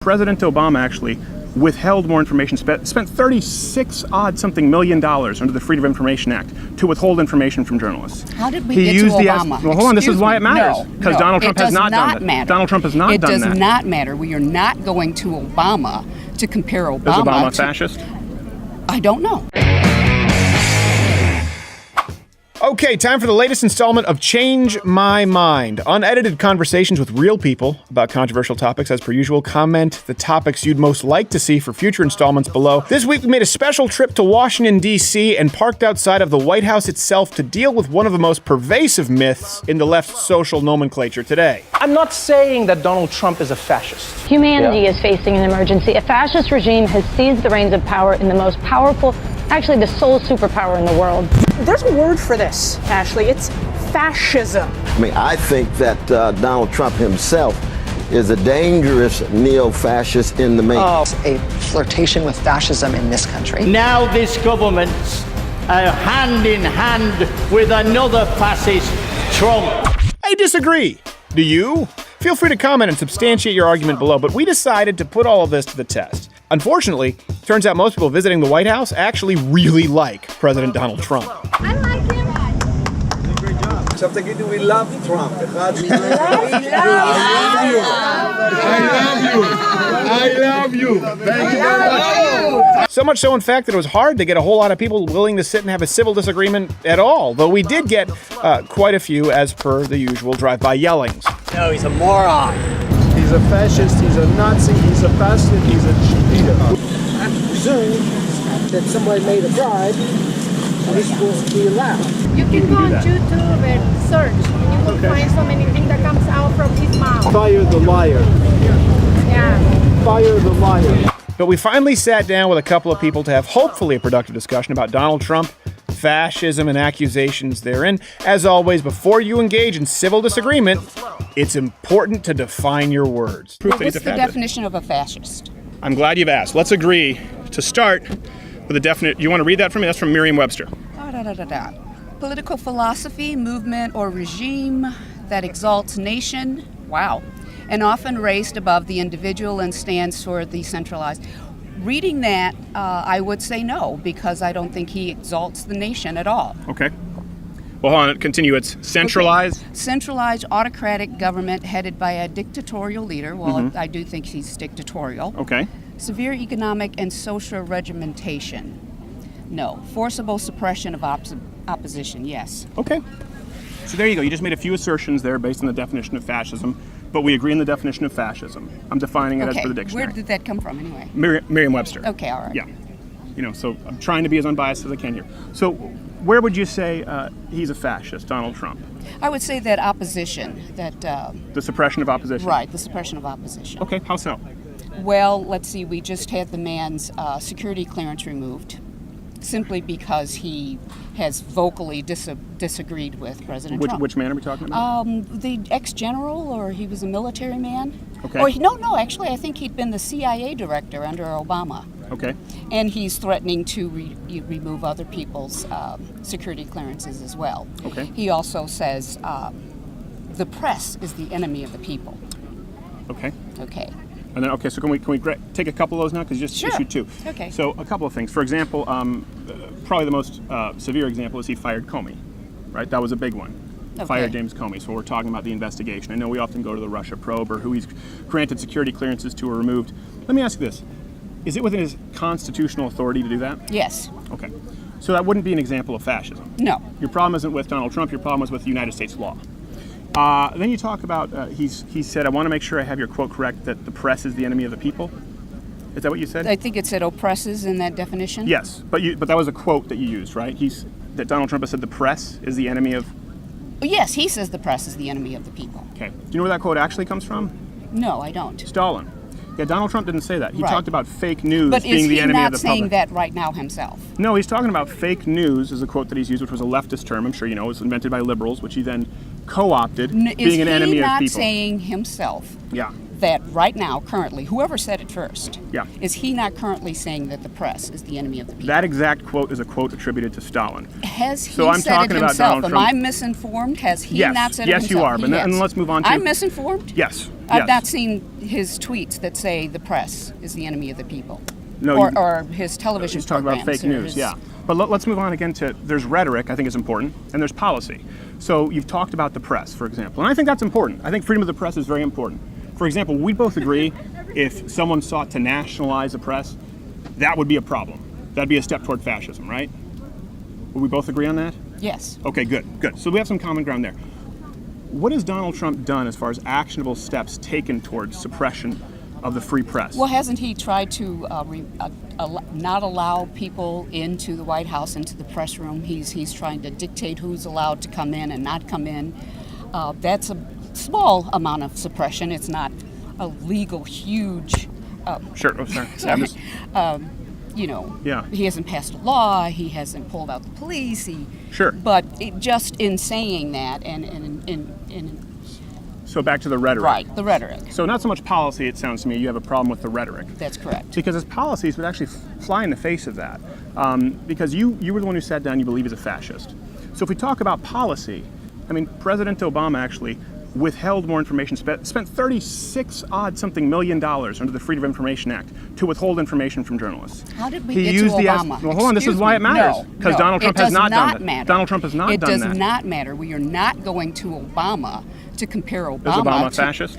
President Obama actually withheld more information, spent 36 odd something million dollars under the Freedom of Information Act to withhold information from journalists. How did we get to Obama? Well, hold on, this is why it matters. Because Donald Trump has not done that. Donald Trump has not done that. It does not matter. We are not going to Obama to compare Obama to... Is Obama a fascist? I don't know. Okay, time for the latest installment of Change My Mind. Unedited conversations with real people about controversial topics. As per usual, comment the topics you'd most like to see for future installments below. This week we made a special trip to Washington, D.C. and parked outside of the White House itself to deal with one of the most pervasive myths in the left's social nomenclature today. I'm not saying that Donald Trump is a fascist. Humanity is facing an emergency. A fascist regime has seized the reins of power in the most powerful, actually the sole superpower in the world. There's a word for this, Ashley. It's fascism. I mean, I think that Donald Trump himself is a dangerous neo-fascist in the making. A flirtation with fascism in this country. Now this government's hand in hand with another fascist, Trump. I disagree. Do you? Feel free to comment and substantiate your argument below, but we decided to put all of this to the test. Unfortunately, turns out most people visiting the White House actually really like President Donald Trump. I like him. We love Trump. I love you. Thank you very much. So much so, in fact, that it was hard to get a whole lot of people willing to sit and have a civil disagreement at all, though we did get quite a few as per the usual drive-by yellings. No, he's a moron. He's a fascist, he's a Nazi, he's a bastard, he's a cheater. I presume that somebody made a bribe and he's supposed to be allowed. You can go on YouTube and search, and you will find so many things that comes out from his mouth. Fire the liar. Yeah. Fire the liar. But we finally sat down with a couple of people to have hopefully a productive discussion about Donald Trump, fascism, and accusations therein. As always, before you engage in civil disagreement, it's important to define your words. What's the definition of a fascist? I'm glad you've asked. Let's agree to start with a definite. You want to read that for me? That's from Merriam-Webster. Political philosophy, movement, or regime that exalts nation. Wow. And often raised above the individual and stands for the centralized. Reading that, I would say no, because I don't think he exalts the nation at all. Okay. Well, hold on, continue. It's centralized? Okay. Centralized autocratic government headed by a dictatorial leader. Well, I do think he's dictatorial. Okay. Severe economic and social regimentation. No. Forcible suppression of opposition, yes. Okay. So there you go. You just made a few assertions there based on the definition of fascism, but we agree on the definition of fascism. I'm defining it as per the dictionary. Where did that come from anyway? Merriam-Webster. Okay, all right. Yeah. You know, so I'm trying to be as unbiased as I can here. So where would you say he's a fascist, Donald Trump? I would say that opposition, that... the suppression of opposition? Right, the suppression of opposition. Okay, how so? Well, let's see, we just had the man's security clearance removed simply because he has vocally disagreed with President Trump. Which man are we talking about? The ex-general, or he was a military man. Okay. Or no, actually, I think he'd been the CIA director under Obama. Okay. And he's threatening to remove other people's security clearances as well. Okay. He also says the press is the enemy of the people. Okay. Okay. And then, so can we take a couple of those now? Because you just issued two. Okay. So a couple of things. For example, probably the most severe example is he fired Comey, right? That was a big one. Okay. Fired James Comey. So we're talking about the investigation. I know we often go to the Russia probe or who he's granted security clearances to or removed. Let me ask you this. Is it within his constitutional authority to do that? Yes. Okay. So that wouldn't be an example of fascism. No. Your problem isn't with Donald Trump. Your problem is with United States law. Then you talk about, he said, I want to make sure I have your quote correct, that the press is the enemy of the people. Is that what you said? I think it said oppresses in that definition. Yes, but that was a quote that you used, right? That Donald Trump has said the press is the enemy of... Yes, he says the press is the enemy of the people. Okay. Do you know where that quote actually comes from? No, I don't. Stalin. Yeah, Donald Trump didn't say that. He Right. talked about fake news being the enemy of the public. But is he not saying that right now himself? No, he's talking about fake news is a quote that he's used, which was a leftist term, I'm sure you know. It was invented by liberals, which he then co-opted, being an enemy of people. Is he not saying himself that right now, currently, whoever said it first, Yeah. is he not currently saying that the press is the enemy of the people? That exact quote is a quote attributed to Stalin. Has he So I'm said talking it about himself? Donald Am Trump. I misinformed? Has he Yes. not said Yes, it himself? you are. But He and has. let's move on to. I'm misinformed? Yes. I've yes. not seen his tweets that say the press is the enemy of the people. No, or his television He's talking about programs fake or news, his- yeah. But let's move on again to, there's rhetoric, I think is important, and there's policy. So you've talked about the press, for example, and I think that's important. I think freedom of the press is very important. For example, we both agree if someone sought to nationalize the press, that would be a problem. That'd be a step toward fascism, right? Would we both agree on that? Yes. Okay, good. So we have some common ground there. What has Donald Trump done as far as actionable steps taken towards suppression of the free press? Well, hasn't he tried to not allow people into the White House, into the press room? He's trying to dictate who's allowed to come in and not come in. That's a small amount of suppression. It's not a legal, huge. Sure. Oh, sorry. Sorry. Yeah. He hasn't passed a law. He hasn't pulled out the police. Sure. But just in saying that, and So back to the rhetoric. right, the rhetoric. So not so much policy, it sounds to me, you have a problem with the rhetoric. That's correct. Because his policies would actually fly in the face of that. Because you were the one who sat down, you believe he's a fascist. So if we talk about policy, I mean, President Obama actually withheld more information, spent $36-odd-something million under the Freedom of Information Act to withhold information from journalists. How did we He get used to the Obama? well, hold on, this is why it matters. Because Donald Trump has not done that. Matter. Donald Trump has not it done that. does not matter. We are not going to Obama to compare Obama Is Obama a to... fascist?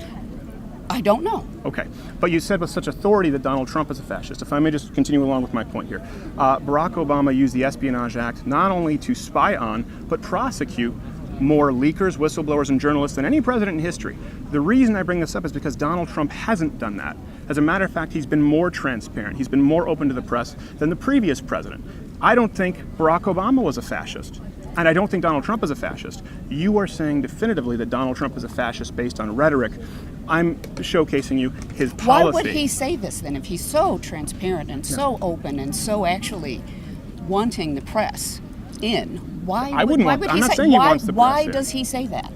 I don't know. Okay, but you said with such authority that Donald Trump is a fascist. If I may just continue along with my point here. Barack Obama used the Espionage Act not only to spy on, but prosecute more leakers, whistleblowers, and journalists than any president in history. The reason I bring this up is because Donald Trump hasn't done that. As a matter of fact, he's been more transparent. He's been more open to the press than the previous president. I don't think Barack Obama was a fascist. And I don't think Donald Trump is a fascist. You are saying definitively that Donald Trump is a fascist based on rhetoric. I'm showcasing you his policy. Why would he say this then if he's so transparent and so open and so actually wanting the press in? Why would he does he say that?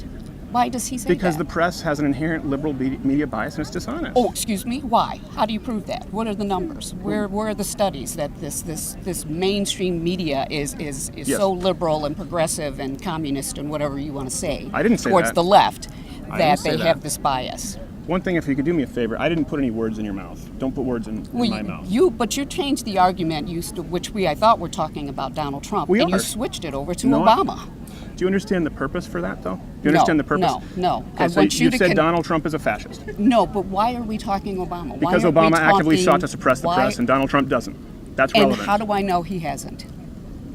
Why does he say Because that? the press has an inherent liberal media bias and it's dishonest. Oh, excuse me. Why? How do you prove that? What are the numbers? Where are the studies that this mainstream media is Yes. so liberal and progressive and communist and whatever you want to say? I didn't say towards that. the left I that didn't say they that. have this bias. One thing, if you could do me a favor, I didn't put any words in your mouth. Don't put words in my mouth. But you changed the argument, which I thought were talking about Donald Trump, We and are. you switched it over to No, Obama. Do you understand the purpose for that, though? Do you understand the purpose? No. Okay, I so want you to said Donald Trump is a fascist. No, but why are we talking Obama? Because why aren't we Obama actively talking- sought to suppress the why- press, and Donald Trump doesn't. That's And relevant. how do I know he hasn't?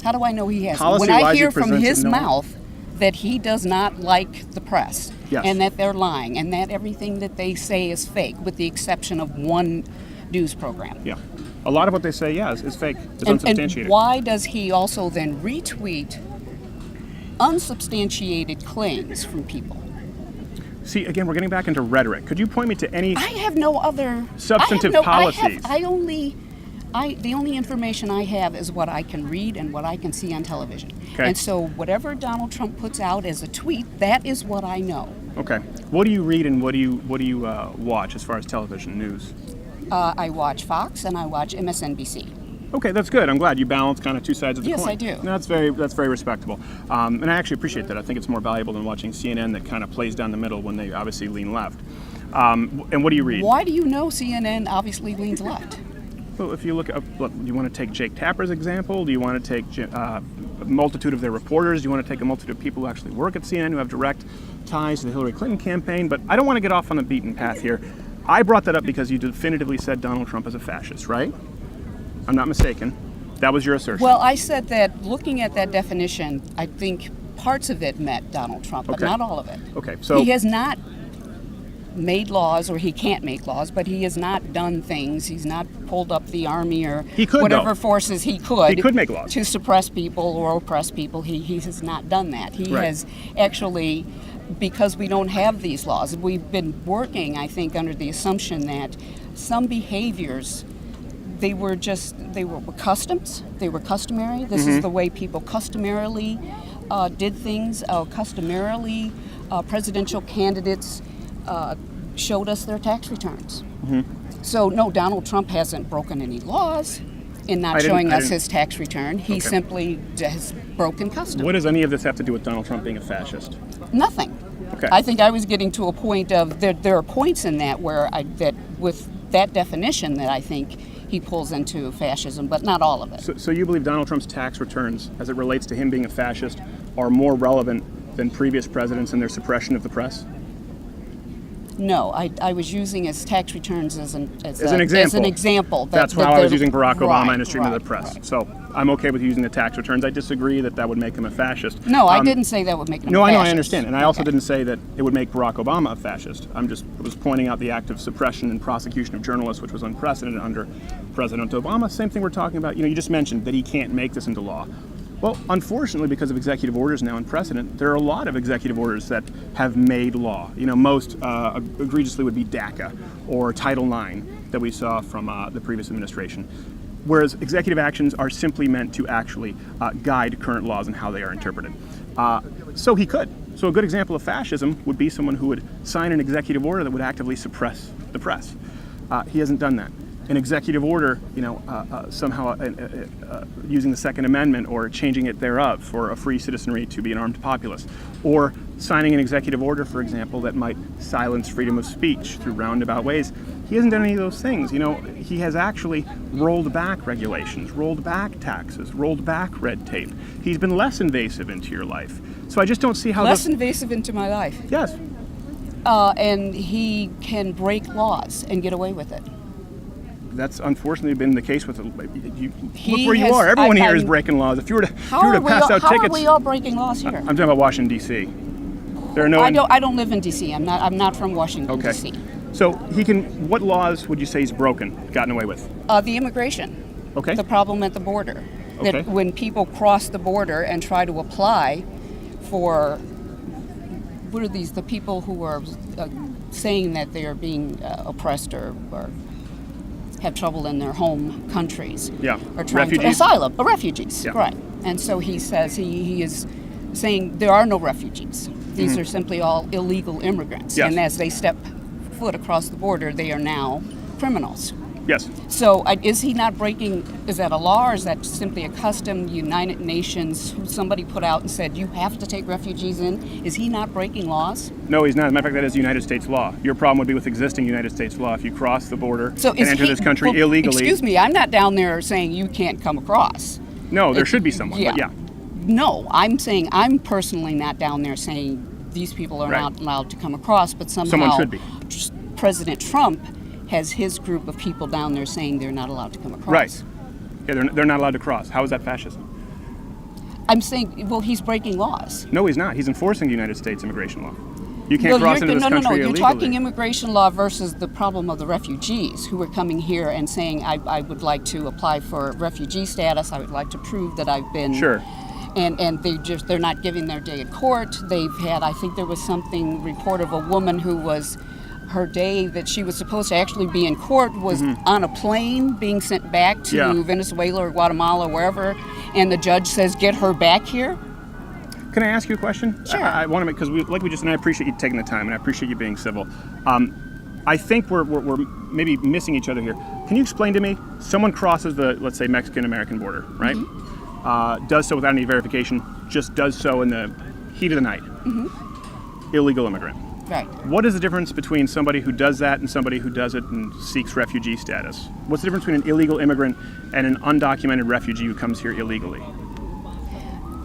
How do I know he hasn't? Policy-wise, When I you hear from presented his no- mouth that he does not like the press, Yes. and that they're lying, and that everything that they say is fake, with the exception of one news program. Yeah. A lot of what they say, is fake. It's unsubstantiated. And why does he also then retweet unsubstantiated claims from people? See, again, we're getting back into rhetoric. Could you point me to any I have no other substantive I have policies? The only information I have is what I can read and what I can see on television. Okay. And so whatever Donald Trump puts out as a tweet, that is what I know. Okay. What do you read and what do you watch as far as television news? I watch Fox and I watch MSNBC. Okay, that's good. I'm glad you balance kind of two sides of the Yes, coin. I do. No, that's very respectable. And I actually appreciate that. I think it's more valuable than watching CNN that kind of plays down the middle when they obviously lean left. And what do you read? Why do you know CNN obviously leans left? Well, if you look, do you want to take Jake Tapper's example? Do you want to take a multitude of their reporters? Do you want to take a multitude of people who actually work at CNN who have direct ties to the Hillary Clinton campaign? But I don't want to get off on the beaten path here. I brought that up because you definitively said Donald Trump is a fascist, right? I'm not mistaken. That was your assertion. Well, I said that looking at that definition, I think parts of it met Donald Trump, but Okay. not all of it. Okay, so He has not made laws, or he can't make laes, but he has not done things. He's not pulled up the army or He could, whatever though. forces he could. He could make laws. To suppress people or oppress people. He has not done that. He Right. has actually, because we don't have these laws, we've been working, I think, under the assumption that some behaviors, they were customs, they were customary. This is the way people customarily did things. Customarily, presidential candidates showed us their tax returns. So no, Donald Trump hasn't broken any laws in not showing us his tax return. He simply has broken custom. What does any of this have to do with Donald Trump being a fascist? Nothing. Okay. I think I was getting to a point of there are points in that where that with that definition that I think he pulls into fascism, but not all of it. So you believe Donald Trump's tax returns, as it relates to him being a fascist, are more relevant than previous presidents in their suppression of the press? No, I was using his tax returns as an example. As an example. That's how I was using Barack Obama in his treatment of the press. Right. So I'm okay with using the tax returns. I disagree that would make him a fascist. No, I didn't say that would make him a fascist. No, I know, I understand. And I also didn't say that it would make Barack Obama a fascist. I was pointing out the active suppression and prosecution of journalists, which was unprecedented under President Obama. Same thing we're talking about. You just mentioned that he can't make this into law. Well, unfortunately, because of executive orders now and precedent, there are a lot of executive orders that have made law. Most egregiously would be DACA or Title IX that we saw from the previous administration. Whereas executive actions are simply meant to actually guide current laws and how they are interpreted. So he could. So a good example of fascism would be someone who would sign an executive order that would actively suppress the press. He hasn't done that. An executive order, somehow using the Second Amendment or changing it thereof for a free citizenry to be an armed populace, or signing an executive order, for example, that might silence freedom of speech through roundabout ways. He hasn't done any of those things. He has actually rolled back regulations, rolled back taxes, rolled back red tape. He's been less invasive into your life. So I just don't see how less invasive into my life. Yes. And he can break laws and get away with it. That's unfortunately been the case with look where you are. Everyone here is breaking laws. If you were to pass out tickets, how are we all breaking laws here? I'm talking about Washington D.C. There are no. I don't live in D.C. I'm not from Washington D.C. So he can. What laws would you say he's gotten away with? The immigration. Okay. The problem at the border. Okay. That when people cross the border and try to apply for what are these? The people who are saying that they are being oppressed or have trouble in their home countries. Yeah. Or trying refugees. Refugees. Yeah. Right. And so he says he is saying there are no refugees. These are simply all illegal immigrants. Yes. And as they step foot across the border, they are now criminals. Yes. So is he not breaking, is that a law or is that simply a custom United Nations somebody put out and said you have to take refugees in? Is he not breaking laws? No, he's not. As a matter of fact, that is United States law. Your problem would be with existing United States law. If you cross the border and enter this country illegally. Excuse me, I'm not down there saying you can't come across. No, there should be someone. Yeah. But yeah. No, I'm saying I'm personally not down there saying these people are not allowed to come across, but somehow someone should be. President Trump has his group of people down there saying they're not allowed to come across. Right. Yeah, they're not allowed to cross. How is that fascism? I'm saying, well, he's breaking laws. No, he's not. He's enforcing the United States immigration law. You can't cross into this country illegally. You're talking immigration law versus the problem of the refugees who are coming here and saying, I would like to apply for refugee status. I would like to prove that I've been. Sure. And they're not giving their day in court. They've had, I think there was something report of a woman who was, her day that she was supposed to actually be in court was on a plane being sent back to Venezuela or Guatemala or wherever, and the judge says, get her back here. Can I ask you a question? Sure. I want to make, because and I appreciate you taking the time, and I appreciate you being civil. I think we're maybe missing each other here. Can you explain to me, someone crosses the, let's say, Mexican-American border, right? Does so without any verification, just does so in the heat of the night. Illegal immigrant. Right. What is the difference between somebody who does that and somebody who does it and seeks refugee status? What's the difference between an illegal immigrant and an undocumented refugee who comes here illegally?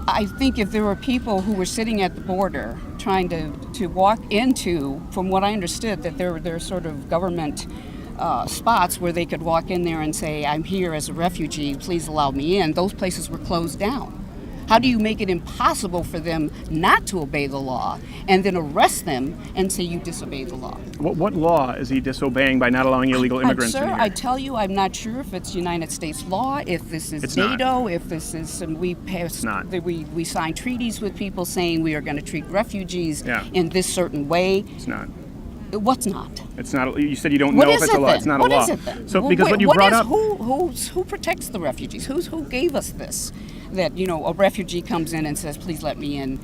I think if there were people who were sitting at the border trying to walk into, from what I understood, that there are sort of government spots where they could walk in there and say, I'm here as a refugee, please allow me in, those places were closed down. How do you make it impossible for them not to obey the law and then arrest them and say you disobey the law? What law is he disobeying by not allowing illegal immigrants in here? I tell you, I'm not sure if it's United States law, if this is NATO, if this is we sign treaties with people saying we are going to treat refugees in this certain way. It's not. What's not? It's not. You said you don't know if it's a law. It's not a law. What is it then? So because what you brought up, who protects the refugees? Who gave us this? That a refugee comes in and says, "Please let me in."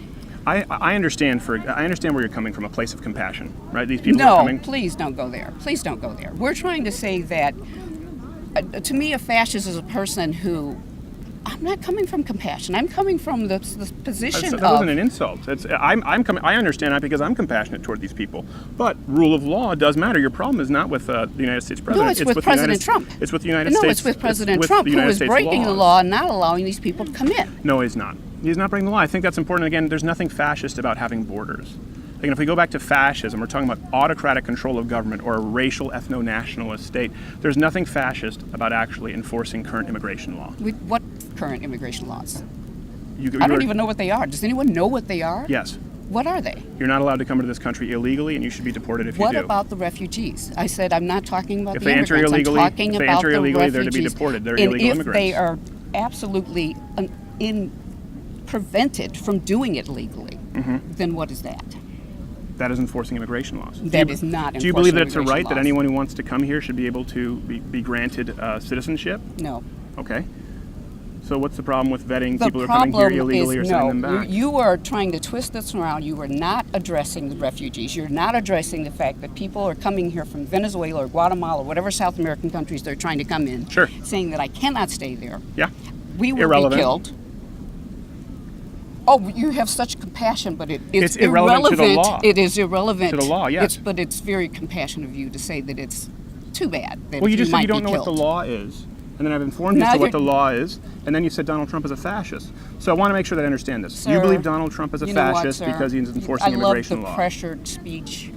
I understand where you're coming from, a place of compassion, right? These people are coming. No, please don't go there. Please don't go there. We're trying to say that, to me, a fascist is a person who, I'm not coming from compassion. I'm coming from the position That wasn't an insult. I understand that because I'm compassionate toward these people. But rule of law does matter. Your problem is not with the United States president. No, it's with President Trump. It's with the United States. No, it's with President Trump, who is breaking the law and not allowing these people to come in. No, he's not. He's not breaking the law. I think that's important. Again, there's nothing fascist about having borders. Again, if we go back to fascism, we're talking about autocratic control of government or a racial ethno-nationalist state. There's nothing fascist about actually enforcing current immigration law. What current immigration laws? I don't even know what they are. Does anyone know what they are? Yes. What are they? You're not allowed to come into this country illegally, and you should be deported if you do. What about the refugees? I said I'm not talking about if the they enter immigrants. illegally, I'm talking if they about enter the illegally, refugees. they're to be deported. They're and illegal if immigrants. they are absolutely prevented from doing it legally, then what is that? That is enforcing immigration laws. That is not enforcing Do you believe that it's a immigration right that laws. anyone who wants to come here should be able to be granted citizenship? No. Okay. So what's the problem with vetting The people who are coming here problem illegally is or sending them back? You are trying to twist this around. You are not addressing the refugees. You're not addressing the fact that people are coming here from Venezuela or Guatemala or whatever South American countries they're trying to come in. Sure. Saying that I cannot stay there. Yeah. We will Irrelevant. be killed. Oh, you have such compassion, but it's irrelevant to the law. It is irrelevant To the law, yes. But it's very compassionate of you to say that it's too bad. That Well, you just said might you don't be know what killed. the law is. And then I've informed you Now as to what you're- the law is, and then you said Donald Trump is a fascist. So I want to make sure that I understand this. Sir, you believe Donald Trump is a you know what, fascist sir? because he's enforcing I love immigration the law. pressured speech.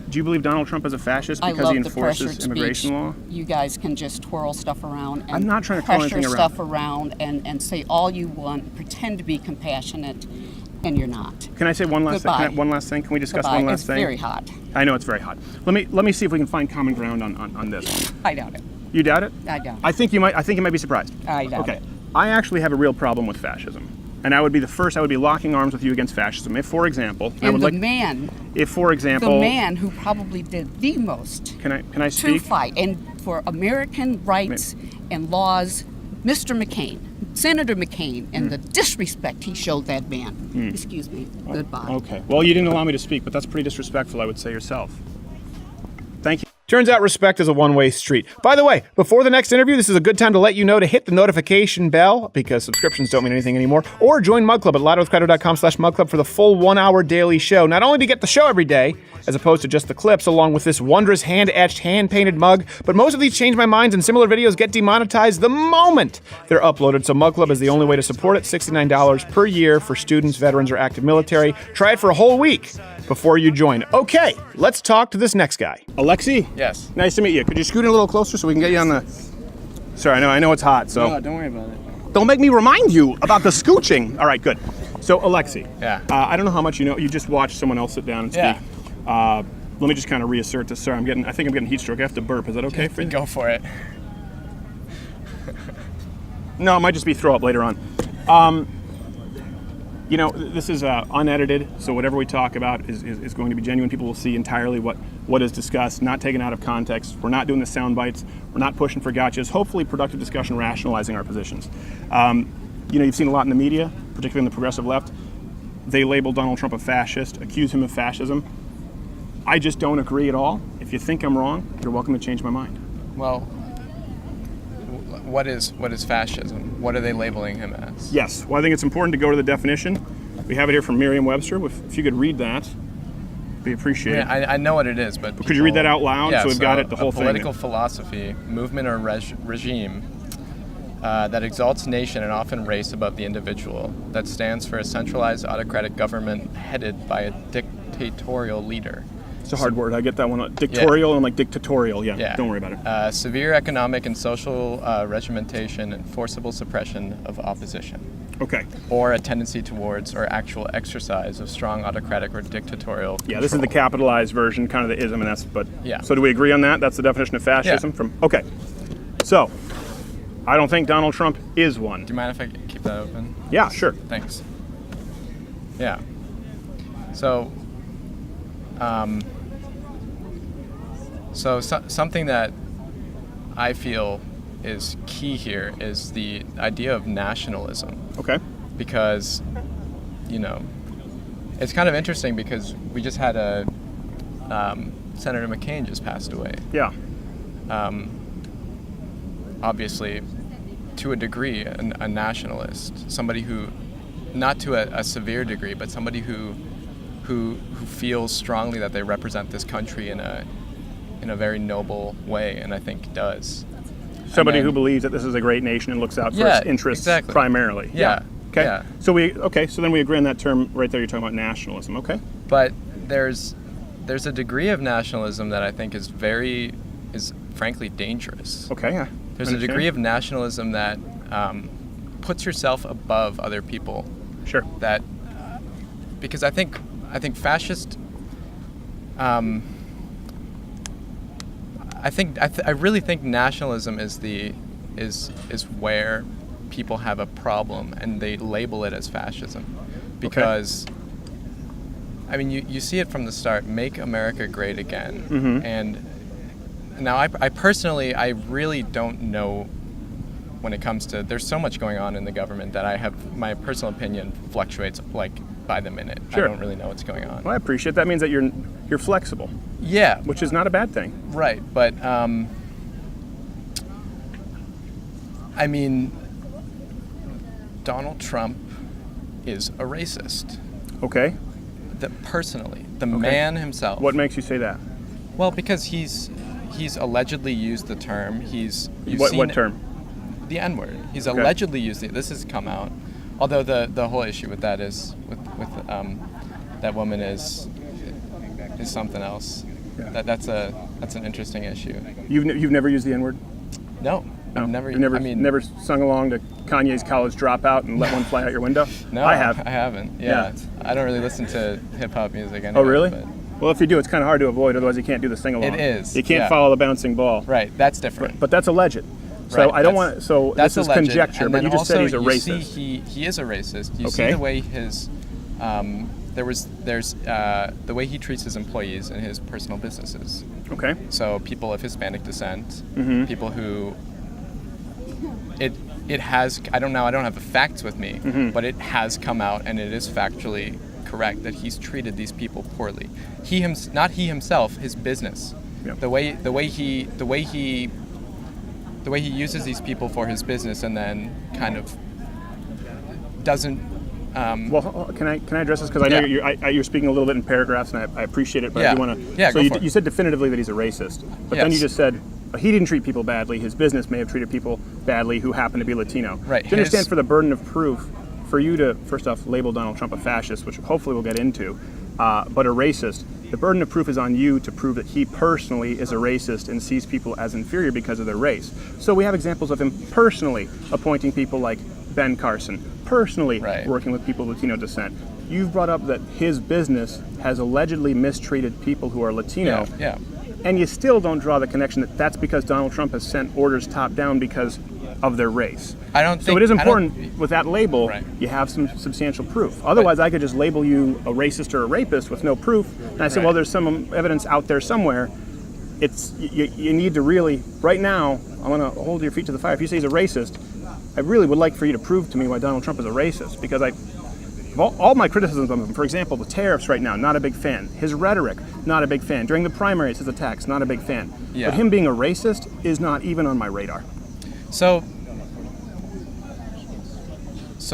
Do you believe Donald Trump is a fascist I because love he the enforces pressured immigration speech. law? You guys can just twirl stuff around and I'm not trying to twirl pressure anything stuff around and say all you want, pretend to be compassionate, and you're not. Can I say one last Goodbye. thing? One last thing? Can we discuss Goodbye. one last It's thing? very hot. I know it's very hot. Let me see if we can find common ground on this. I doubt it. You doubt it? I doubt it. I think you might be surprised. I doubt Okay. it. I actually have a real problem with fascism. And I would be the first, I would be locking arms with you against fascism. If, for example, I And would the like, man, if, for example, the man who probably did the most can I to speak? fight and for American rights and laws, Mr. McCain, Senator McCain, and the disrespect he showed that man. Excuse me. Goodbye. Okay. Well, you didn't allow me to speak, but that's pretty disrespectful, I would say yourself. Thank you. Turns out respect is a one-way street. By the way, before the next interview, this is a good time to let you know to hit the notification bell, because subscriptions don't mean anything anymore, or join Mug Club at louderwithcrowder.com/mugclub for the full 1-hour daily show. Not only to get the show every day, as opposed to just the clips, along with this wondrous hand-etched, hand-painted mug, but most of these Change My Minds and similar videos get demonetized the moment they're uploaded, so Mug Club is the only way to support it. $69 per year for students, veterans, or active military. Try it for a whole week before you join. Okay, let's talk to this next guy. Alexi? Yes. Nice to meet you. Could you scoot in a little closer so we can get you on the... Sorry, I know it's hot, so... No, don't worry about it. Don't make me remind you about the scooching. All right, good. So, Alexi. Yeah. I don't know how much you know. You just watched someone else sit down and speak. Yeah. Let me just kind of reassert this. Sorry, I think I'm getting heat stroke. I have to burp. Is that okay for you? Go for it. No, it might just be throw up later on. This is unedited, so whatever we talk about is going to be genuine. People will see entirely what is discussed, not taken out of context. We're not doing the sound bites. We're not pushing for gotchas. Hopefully, productive discussion, rationalizing our positions. You've seen a lot in the media, particularly in the progressive left. They label Donald Trump a fascist, accuse him of fascism. I just don't agree at all. If you think I'm wrong, you're welcome to change my mind. Well, what is fascism? What are they labeling him as? Yes. Well, I think it's important to go to the definition. We have it here from Merriam-Webster. If you could read that, it'd be appreciated. Yeah, I know what it is, but could you read that out loud so we've got it, the whole thing? Political philosophy, movement or regime that exalts nation and often race above the individual, that stands for a centralized autocratic government headed by a dictatorial leader. It's a hard word. I get that one. Dictatorial and like dictatorial. Yeah. Don't worry about it. Severe economic and social regimentation and forcible suppression of opposition. Okay. Or a tendency towards or actual exercise of strong autocratic or dictatorial control. Yeah, this is the capitalized version, kind of the ism, and that's. But yeah. So do we agree on that? That's the definition of fascism. Yeah. Okay. So, I don't think Donald Trump is one. Do you mind if I keep that open? Yeah, sure. Thanks. Yeah. So. Something that I feel is key here is the idea of nationalism. Okay. Because, it's kind of interesting because we just had Senator McCain just passed away. Yeah. Obviously, to a degree, a nationalist, somebody who, not to a severe degree, but somebody who feels strongly that they represent this country in a very noble way, and I think does. Somebody who believes that this is a great nation and looks out for its interests primarily. Yeah. Okay. Yeah. So then we agree on that term right there. You're talking about nationalism. Okay. But there's a degree of nationalism that I think is frankly dangerous. Okay. Yeah. There's a degree of nationalism that puts yourself above other people. Sure. That because I think fascist. I really think nationalism is where people have a problem and they label it as fascism, because I mean you see it from the start. Make America great again, and now I personally really don't know when it comes to, there's so much going on in the government that my personal opinion fluctuates like by the minute. Sure. I don't really know what's going on. Well, I appreciate that. Means that you're flexible. Yeah. Which is not a bad thing. Right, but I mean, Donald Trump is a racist. Okay. Personally, the man himself. What makes you say that? Well, because he's allegedly used the term. What term? The N-word. He's allegedly used it. This has come out. Although the whole issue with that is with that woman is something else. Yeah. That's an interesting issue. You've never used the N-word? No. I've never. Never sung along to Kanye's College Dropout and let one fly out your window? No, I have. I haven't. Yeah. I don't really listen to hip hop music anyway. Oh, really? But well, if you do, it's kind of hard to avoid. Otherwise, you can't do the sing along. It is. You can't follow the bouncing ball. Right. That's different. But that's alleged. So right. I don't want. So that's this is alleged. conjecture. But you just said he's a racist. See, he is a racist. You see the way his there's the way he treats his employees in his personal businesses. Okay. So people of Hispanic descent, people who it has, I don't have the facts with me, but it has come out and it is factually correct that he's treated these people poorly. Not he himself, his business. Yep. The way he uses these people for his business and then kind of doesn't. Well, can I address this? Because I know you're speaking a little bit in paragraphs, and I appreciate it, but I do want to. Yeah, so you said definitively that he's a racist, but then you just said he didn't treat people badly. His business may have treated people badly who happen to be Latino. Right. Do you understand, for the burden of proof, for you to first off label Donald Trump a fascist, which hopefully we'll get into, but a racist, the burden of proof is on you to prove that he personally is a racist and sees people as inferior because of their race. So we have examples of him personally appointing people like Ben Carson, personally working with people of Latino descent. You've brought up that his business has allegedly mistreated people who are Latino. Yeah. And you still don't draw the connection that that's because Donald Trump has sent orders top down because of their race. I don't think so. It is important with that label, you have some substantial proof. Otherwise, I could just label you a racist or a rapist with no proof, and I say, well, there's some evidence out there somewhere. It's you need to really, right now, I want to hold your feet to the fire. If you say he's a racist, I really would like for you to prove to me why Donald Trump is a racist, because all my criticisms of him, for example, the tariffs right now, not a big fan. His rhetoric, not a big fan. During the primaries, his attacks, not a big fan. Yeah. But him being a racist is not even on my radar. So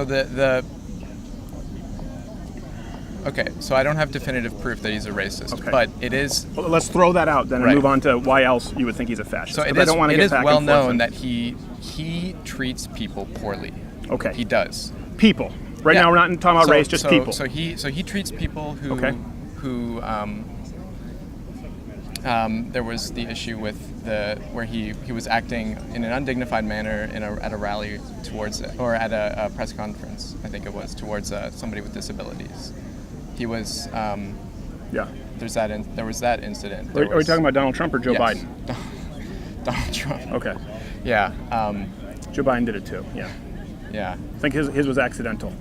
the okay, so I don't have definitive proof that he's a racist, but it is. Well, let's throw that out then and move on to why else you would think he's a fascist. So it is well known that he treats people poorly. Okay. He does. People. Right now we're not talking about race, just people. So he treats people who there was the issue with where he was acting in an undignified manner at a rally or at a press conference, I think it was, towards somebody with disabilities. He was there was that incident. Are we talking about Donald Trump or Joe Biden? Donald Trump. Okay. Yeah. Joe Biden did it too. Yeah. Yeah. I think his was accidental.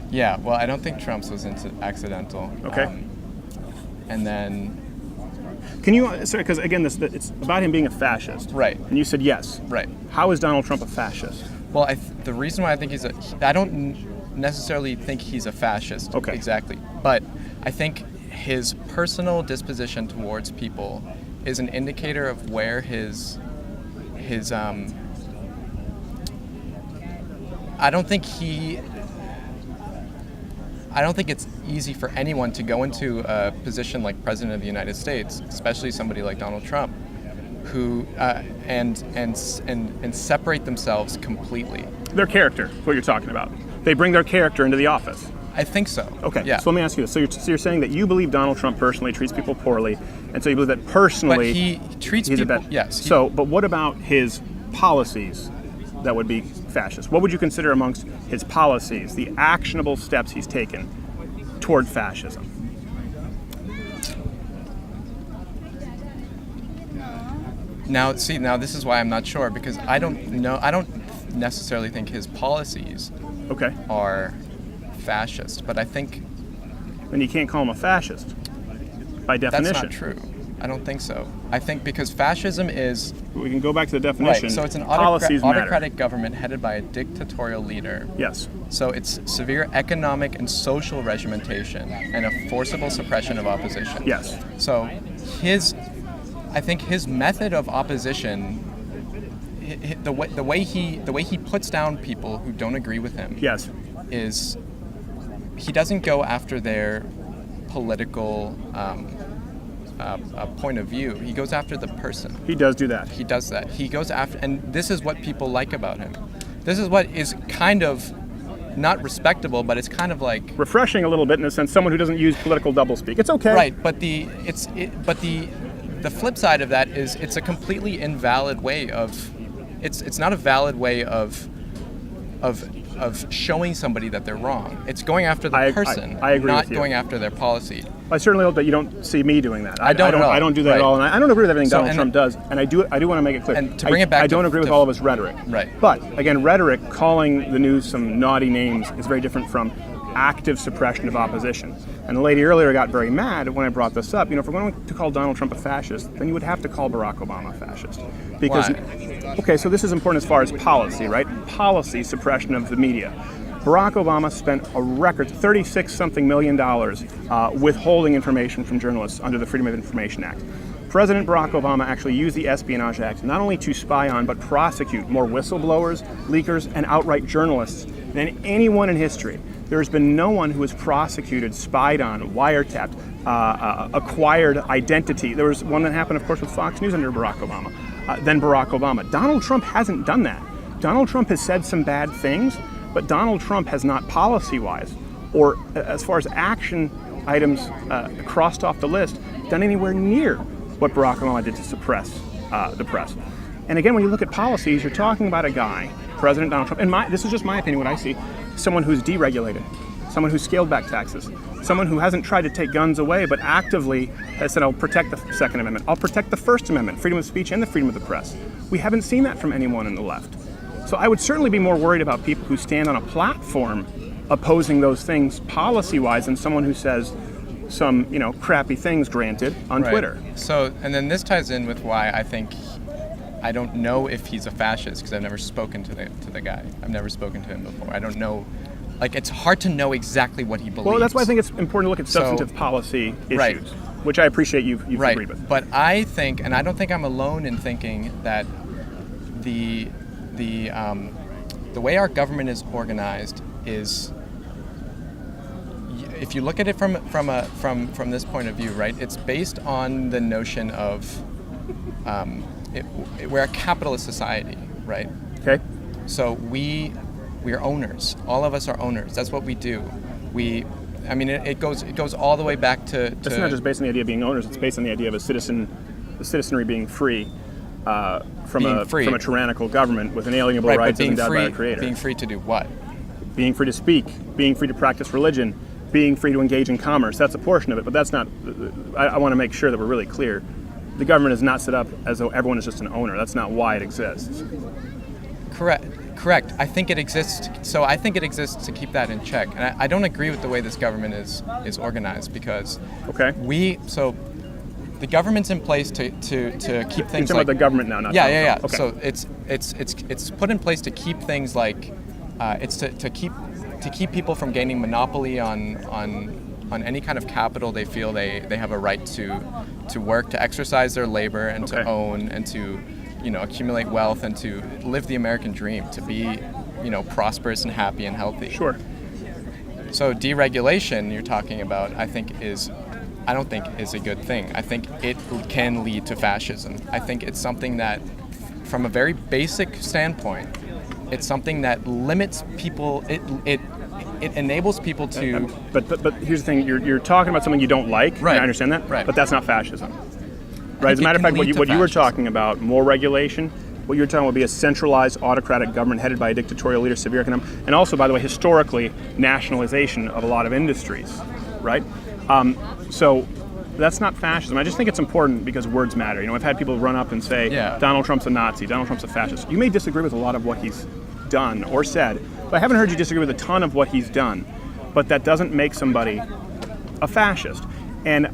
Yeah. Well, I don't think Trump's was accidental. Okay. And then. Can you, sorry, because again, it's about him being a fascist. Right. And you said yes. Right. How is Donald Trump a fascist? Well, the reason why I think necessarily think he's a fascist. Okay. Exactly. But I think his personal disposition towards people is an indicator of where his I don't think it's easy for anyone to go into a position like President of the United States, especially somebody like Donald Trump, who and separate themselves completely. Their character, what you're talking about. They bring their character into the office. I think so. Okay, Yeah. so let me ask you this. So you're saying that you believe Donald Trump personally treats people poorly, and so you believe that personally But he treats he's people. a bad. Yes. But what about his policies that would be fascist? What would you consider amongst his policies, the actionable steps he's taken toward fascism? Now this is why I'm not sure, because I don't necessarily think his policies are fascist, but I think. And you can't call him a fascist by definition. That's not true. I don't think so. I think because fascism is. We can go back to the definition. Right, so it's an policies matter. autocratic government headed by a dictatorial leader. Yes. So it's severe economic and social regimentation and a forcible suppression of opposition. Yes. So I think his method of opposition, the way he puts down people who don't agree with him. Yes. Is he doesn't go after their political point of view. He goes after the person. He does do that. He does that. He goes after, and this is what people like about him. This is what is kind of not respectable, but it's kind of like refreshing a little bit in a sense. Someone who doesn't use political doublespeak. It's okay. Right, but the flip side of that is it's a completely invalid way of. It's not a valid way of showing somebody that they're wrong. It's going after the person, I agree not with you. going after their policy. I certainly hope that you don't see me doing that. I don't do that right. at all, and I don't agree with everything So, Donald Trump does. And I do want to make it clear. And to bring it back, I don't agree with all of his rhetoric. Right. But again, rhetoric, calling the news some naughty names, is very different from active suppression of opposition. And the lady earlier got very mad when I brought this up. If we're going to call Donald Trump a fascist, then you would have to call Barack Obama a fascist. Because, why? Okay, so this is important as far as policy, right? Policy suppression of the media. Barack Obama spent a record $36-something million withholding information from journalists under the Freedom of Information Act. President Barack Obama actually used the Espionage Act not only to spy on, but prosecute more whistleblowers, leakers, and outright journalists than anyone in history. There's been no one who was prosecuted, spied on, wiretapped, acquired identity. There was one that happened, of course, with Fox News under Barack Obama, then Barack Obama. Donald Trump hasn't done that. Donald Trump has said some bad things, but Donald Trump has not policy-wise, or as far as action items crossed off the list, done anywhere near what Barack Obama did to suppress the press. And again, when you look at policies, you're talking about a guy, President Donald Trump, and this is just my opinion, what I see, someone who's deregulated, someone who's scaled back taxes, someone who hasn't tried to take guns away, but actively has said, I'll protect the Second Amendment, I'll protect the First Amendment, freedom of speech and the freedom of the press. We haven't seen that from anyone in the left. So I would certainly be more worried about people who stand on a platform opposing those things policy-wise than someone who says some, crappy things, granted, on Twitter. So, and then this ties in with why I don't know if he's a fascist, because I've never spoken to the guy. I've never spoken to him before. I don't know. It's hard to know exactly what he believes. Well, that's why I think it's important to look at substantive policy issues, which I appreciate you've agreed with. But I think, and I don't think I'm alone in thinking that the way our government is organized is, if you look at it from this point of view, right? It's based on the notion of we're a capitalist society, right? Okay. So we are owners. All of us are owners. That's what we do. It goes all the way back to. It's not just based on the idea of being owners. It's based on the idea of the citizenry being free. From a tyrannical government with inalienable rights as endowed by a creator. Being free to do what? Being free to speak, being free to practice religion, being free to engage in commerce. That's a portion of it, but that's not. I want to make sure that we're really clear. The government is not set up as though everyone is just an owner. That's not why it exists. Correct. I think it exists. So I think it exists to keep that in check. And I don't agree with the way this government is organized, because the government's in place to keep things. You're talking like about the government now, not yeah. Okay. So it's put in place to keep things like it's to keep to keep people from gaining monopoly on any kind of capital they feel they have a right to work, to exercise their labor, and to own, and to accumulate wealth, and to live the American dream, to be prosperous and happy and healthy. Sure. So deregulation you're talking about, I don't think is a good thing. I think it can lead to fascism. I think it's something that, from a very basic standpoint, it's something that limits people. It enables people to. But here's the thing: you're talking about something you don't like. Right. And I understand that. Right. But that's not fascism. Right. As a matter of fact, what you were talking about, more regulation. What you're talking about would be a centralized autocratic government headed by a dictatorial leader, severe economic, and also, by the way, historically, nationalization of a lot of industries. Right. So that's not fascism. I just think it's important because words matter. I've had people run up and say, Donald Trump's a Nazi, Donald Trump's a fascist. You may disagree with a lot of what he's done or said, but I haven't heard you disagree with a ton of what he's done. But that doesn't make somebody a fascist. And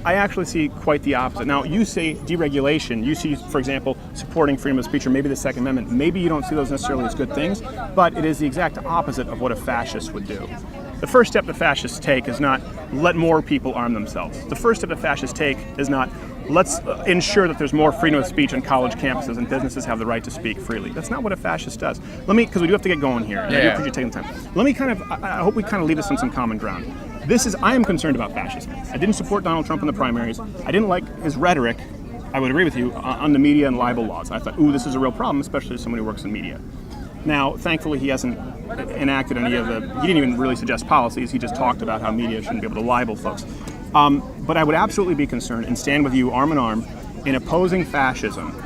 I actually see quite the opposite. Now, you say deregulation. You see, for example, supporting freedom of speech or maybe the Second Amendment. Maybe you don't see those necessarily as good things, but it is the exact opposite of what a fascist would do. The first step that fascists take is not let more people arm themselves. The first step that fascists take is not let's ensure that there's more freedom of speech on college campuses and businesses have the right to speak freely. That's not what a fascist does. Because we do have to get going here, and I do appreciate taking the time. Let me I hope we kind of leave this on some common ground. I am concerned about fascism. I didn't support Donald Trump in the primaries. I didn't like his rhetoric, I would agree with you, on the media and libel laws. I thought, this is a real problem, especially as someone who works in media. Now, thankfully, he hasn't enacted any of he didn't even really suggest policies. He just talked about how media shouldn't be able to libel folks. But I would absolutely be concerned and stand with you arm in arm in opposing fascism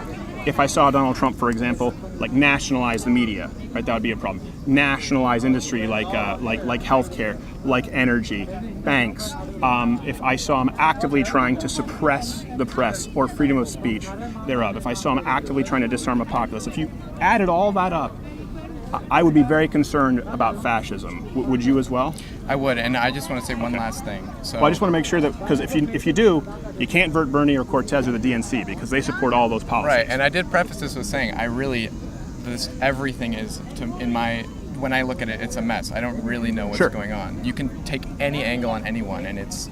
if I saw Donald Trump, for example, nationalize the media, right? That would be a problem. Nationalize industry like healthcare, like energy, banks. If I saw him actively trying to suppress the press or freedom of speech thereof, if I saw him actively trying to disarm a populace, if you added all that up, I would be very concerned about fascism. Would you as well? I would, and I just want to say one last thing. So, I just want to make sure that, because if you do, you can't vert Bernie or Cortez or the DNC because they support all those policies. Right, and I did preface this with saying everything is, when I look at it, it's a mess. I don't really know what's going on. You can take any angle on anyone, and it's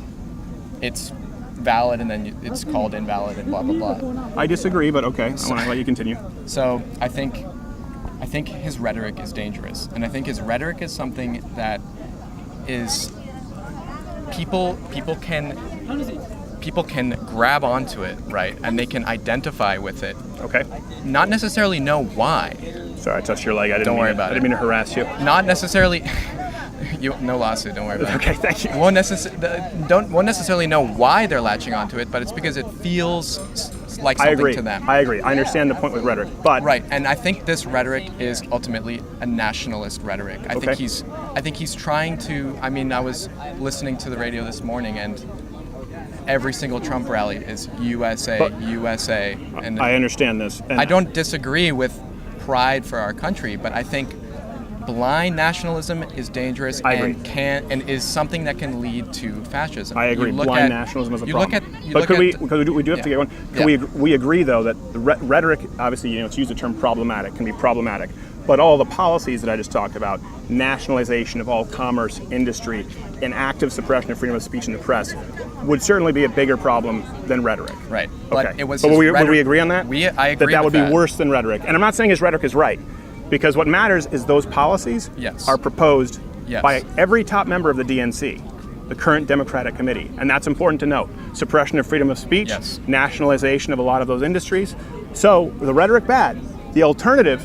valid, and then it's called invalid, and blah blah blah. I disagree, but okay. I want to let you continue. So I think his rhetoric is dangerous, and I think his rhetoric is something that is people can grab onto it, right, and they can identify with it. Okay. Not necessarily know why. Sorry, I touched your leg. Don't worry about it. I didn't mean to harass you. Not necessally. No lawsuit. Don't worry about it. Okay, thank you. Won't necessarily know why they're latching onto it, but it's because it feels like something to them. I agree. I understand the point with rhetoric, but right. And I think this rhetoric is ultimately a nationalist rhetoric. I think he's trying to. I mean, I was listening to the radio this morning, and every single Trump rally is USA, USA. And I understand this. And I don't disagree with pride for our country, but I think blind nationalism is dangerous and is something that can lead to fascism. I agree. Blind nationalism is a problem. Because we do have to get one. We agree though that the rhetoric, obviously, it's used the term problematic, can be problematic. But all the policies that I just talked about, nationalization of all commerce, industry, and active suppression of freedom of speech in the press, would certainly be a bigger problem than rhetoric. Right. Okay. But would we agree on that? I agree that would be worse than rhetoric. And I'm not saying his rhetoric is right, because what matters is those policies are proposed by every top member of the DNC, the current Democratic Committee. And that's important to note. Suppression of freedom of speech, nationalization of a lot of those industries. So the rhetoric bad. The alternative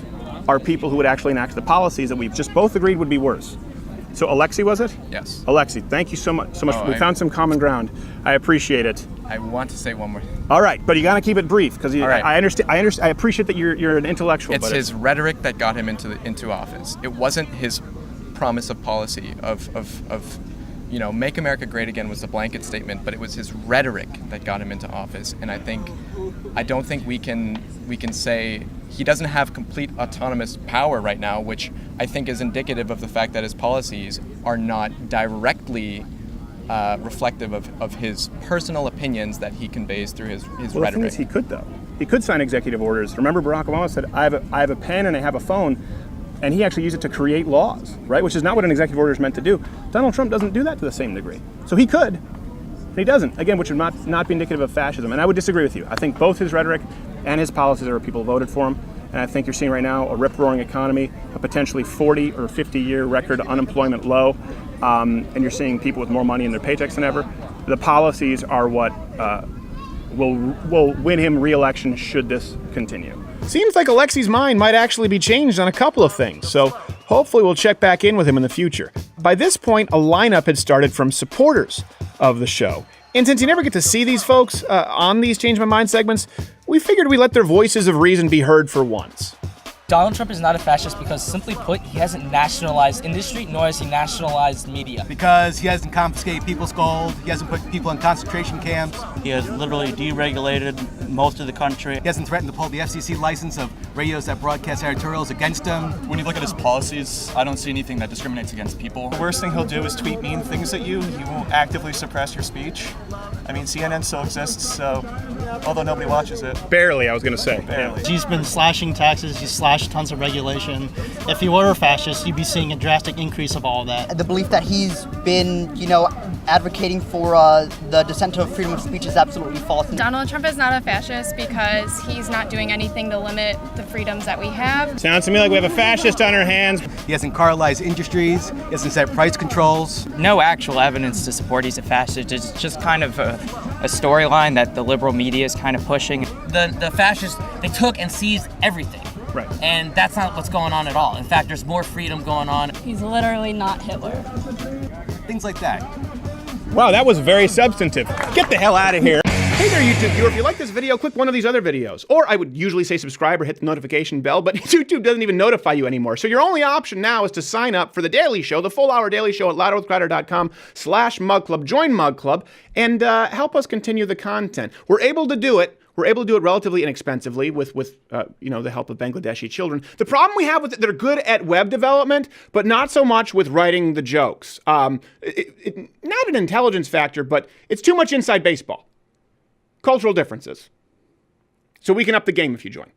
are people who would actually enact the policies that we've just both agreed would be worse. So Alexi, was it? Yes. Alexi, thank you so much. We found some common ground. I appreciate it. I want to say one more. All right, but you got to keep it brief because I understand. I appreciate that you're an intellectual. It's his rhetoric that got him into office. It wasn't his promise of policy of make America great again was the blanket statement, but it was his rhetoric that got him into office. And I don't think we can say he doesn't have complete autonomous power right now, which I think is indicative of the fact that his policies are not directly reflective of his personal opinions that he conveys through his rhetoric. The thing is, he could though. He could sign executive orders. Remember, Barack Obama said, "I have a pen and I have a phone. and he actually used it to create laws, right? Which is not what an executive order is meant to do. Donald Trump doesn't do that to the same degree. So he could, and he doesn't. Again, which would not be indicative of fascism. And I would disagree with you. I think both his rhetoric and his policies are what people voted for him. And I think you're seeing right now a rip-roaring economy, a potentially 40 or 50-year record unemployment low, and you're seeing people with more money in their paychecks than ever. The policies are what will win him re-election should this continue. Seems like Alexi's mind might actually be changed on a couple of things, so hopefully we'll check back in with him in the future. By this point, a lineup had started from supporters of the show. And since you never get to see these folks on these Change My Mind segments, we figured we'd let their voices of reason be heard for once. Donald Trump is not a fascist because, simply put, he hasn't nationalized industry, nor has he nationalized media. Because he hasn't confiscated people's gold, he hasn't put people in concentration camps. He has literally deregulated most of the country. He hasn't threatened to pull the FCC license of radios that broadcast editorials against him. When you look at his policies, I don't see anything that discriminates against people. The worst thing he'll do is tweet mean things at you. He won't actively suppress your speech. I mean, CNN still exists, so although nobody watches it. Barely, I was going to say. Barely. He's been slashing taxes, he's slashed tons of regulation. If he were a fascist, you'd be seeing a drastic increase of all of that. The belief that he's been, advocating for the dissent of freedom of speech is absolutely false. Donald Trump is not a fascist because he's not doing anything to limit the freedoms that we have. Sounds to me like we have a fascist on our hands. He hasn't cartelized industries, he hasn't set price controls. No actual evidence to support he's a fascist. It's just kind of a storyline that the liberal media is kind of pushing. The fascists, they took and seized everything. Right. And that's not what's going on at all. In fact, there's more freedom going on. He's literally not Hitler. Things like that. Wow, that was very substantive. Get the hell out of here. Hey there, YouTube viewer. If you like this video, click one of these other videos. Or I would usually say subscribe or hit the notification bell, but YouTube doesn't even notify you anymore. So your only option now is to sign up for the Daily Show, the full-hour Daily Show at louderwithcrowder.com/Mug Club. Join Mug Club and help us continue the content. We're able to do it. We're able to do it relatively inexpensively with the help of Bangladeshi children. The problem we have with it, they're good at web development, but not so much with writing the jokes. Not an intelligence factor, but it's too much inside baseball. Cultural differences. So we can up the game if you join.